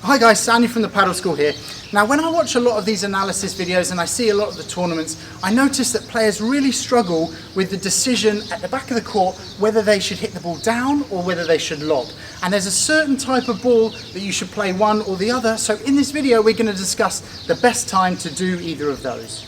Hi guys, Sandy from the Paddle School here. Now when I watch a lot of these analysis videos and I see a lot of the tournaments, I notice that players really struggle with the decision at the back of the court whether they should hit the ball down or whether they should lob. And there's a certain type of ball that you should play one or the other, so in this video we're going to discuss the best time to do either of those.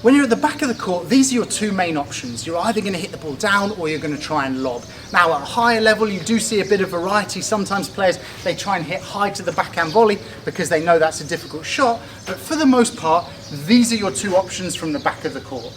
When you're at the back of the court, these are your two main options. You're either going to hit the ball down or you're going to try and lob. Now at a higher level, you do see a bit of variety. Sometimes players, they try and hit high to the backhand volley because they know that's a difficult shot. But for the most part, these are your two options from the back of the court.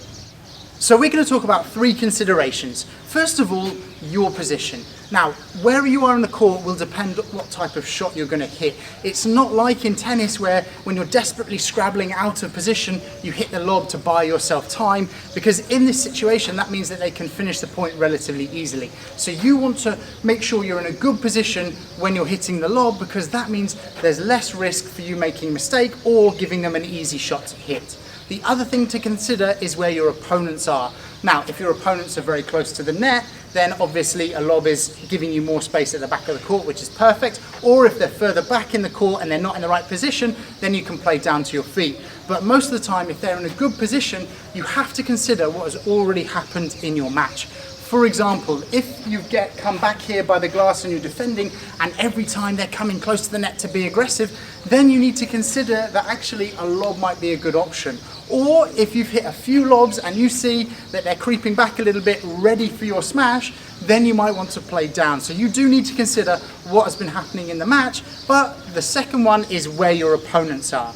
So we're going to talk about three considerations. First of all, your position. Now, where you are on the court will depend on what type of shot you're going to hit. It's not like in tennis where when you're desperately scrabbling out of position, you hit the lob to buy yourself time, because in this situation, that means that they can finish the point relatively easily. So you want to make sure you're in a good position when you're hitting the lob, because that means there's less risk for you making a mistake or giving them an easy shot to hit. The other thing to consider is where your opponents are. Now, if your opponents are very close to the net, then obviously a lob is giving you more space at the back of the court, which is perfect. Or if they're further back in the court and they're not in the right position, then you can play down to your feet. But most of the time, if they're in a good position, you have to consider what has already happened in your match. For example, if you come back here by the glass and you're defending, and every time they're coming close to the net to be aggressive, then you need to consider that actually a lob might be a good option. Or if you've hit a few lobs and you see that they're creeping back a little bit, ready for your smash, then you might want to play down. So you do need to consider what has been happening in the match, but the second one is where your opponents are.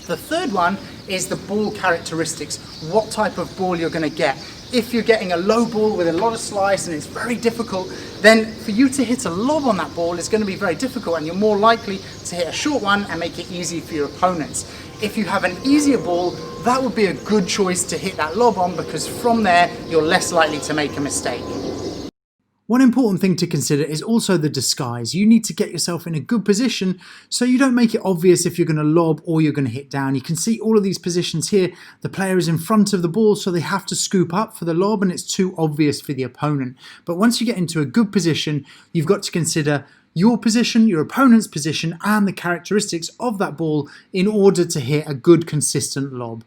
The third one is the ball characteristics, what type of ball you're going to get. If you're getting a low ball with a lot of slice and it's very difficult, then for you to hit a lob on that ball is going to be very difficult, and you're more likely to hit a short one and make it easy for your opponents. If you have an easier ball, that would be a good choice to hit that lob on, because from there you're less likely to make a mistake. One important thing to consider is also the disguise. You need to get yourself in a good position so you don't make it obvious if you're going to lob or you're going to hit down. You can see all of these positions here. The player is in front of the ball, so they have to scoop up for the lob and it's too obvious for the opponent. But once you get into a good position, you've got to consider your position, your opponent's position, and the characteristics of that ball in order to hit a good, consistent lob.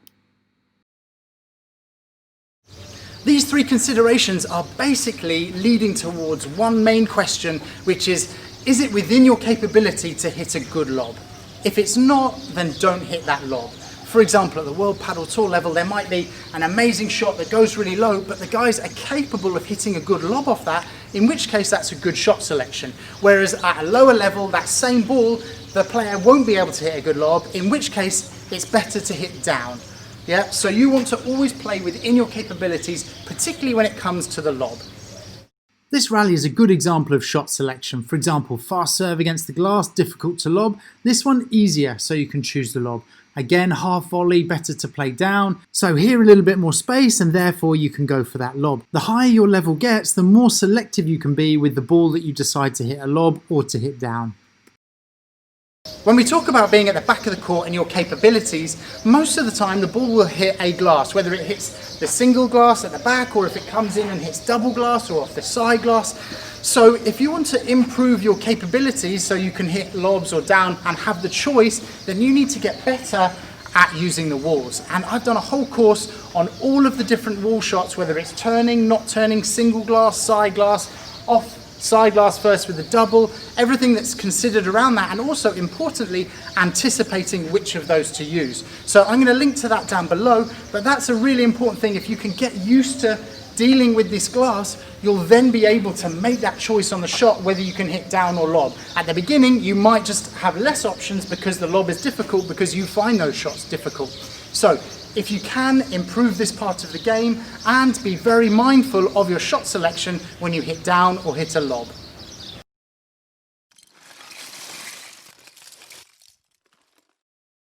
These three considerations are basically leading towards one main question, which is it within your capability to hit a good lob? If it's not, then don't hit that lob. For example, at the World Padel Tour level, there might be an amazing shot that goes really low, but the guys are capable of hitting a good lob off that, in which case that's a good shot selection. Whereas at a lower level, that same ball, the player won't be able to hit a good lob, in which case it's better to hit down. Yeah, so you want to always play within your capabilities, particularly when it comes to the lob. This rally is a good example of shot selection. For example, fast serve against the glass, difficult to lob. This one easier, so you can choose the lob. Again, half volley, better to play down. So here a little bit more space and therefore you can go for that lob. The higher your level gets, the more selective you can be with the ball that you decide to hit a lob or to hit down. When we talk about being at the back of the court and your capabilities, most of the time the ball will hit a glass, whether it hits the single glass at the back or if it comes in and hits double glass or off the side glass. So if you want to improve your capabilities so you can hit lobs or down and have the choice, then you need to get better at using the walls. And I've done a whole course on all of the different wall shots, whether it's turning, not turning, single glass, side glass, off side glass first with the double, everything that's considered around that, and also importantly anticipating which of those to use. So I'm going to link to that down below, but that's a really important thing. If you can get used to dealing with this glass, you'll then be able to make that choice on the shot whether you can hit down or lob. At the beginning you might just have less options because the lob is difficult, because you find those shots difficult. So if you can improve this part of the game and be very mindful of your shot selection when you hit down or hit a lob.